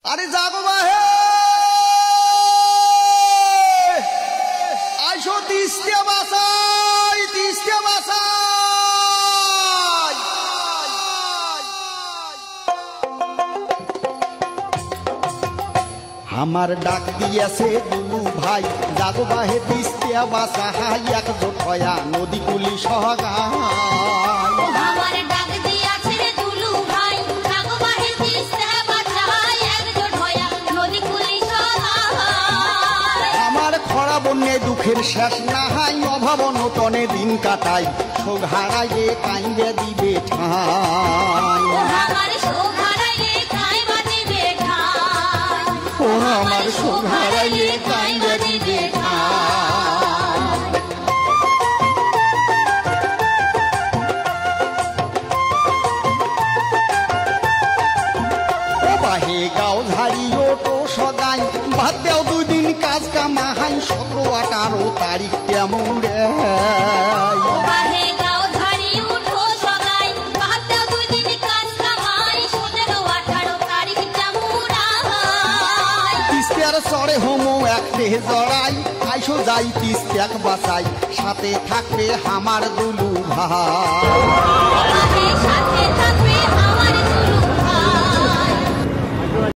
আরে জাগো বাহে আইসো তিস্তে বাসাই আমার ডাক দিয়েছে দুলু ভাই জাগো বাহে তিস্তে বাসাই একজোট হয়া নদী কুলি সহগায় আমার ডাক দিয়েছে রে দুলু ভাই জাগো বাহে তিস্তে বাসাই একজোট হয়া নদী কুলি সহগায় আমার খরা বন্যে দুঃখের শেষ না হাই অভাব নতনে দিন কাটাই শোক হারাইয়ে কাইন্দে দিবে ঠাই আমার শোক হারাইয়ে কাইবা দিবে ঠাই ও আমার শোক হারাইয়ে কাইন্দে দিবে ঠাই ও বাহে গাও ধারি ওটো সদাই বাদ দেও দুদিন কাজ কামাহাই 17-18 তারিখ কেমন রে বাহে গাও ধারি উঠো সদাই বাদ দাও দুই দিন কাজ কামাই 17-18 তারিখ জামুরাই তিস্তার চড়ে হোমো এক দেহ জড়াই আইসো যাই তিস্তাক বাসাই সাথে থাকবে আমার দুলু ভাই সাথে থাকবে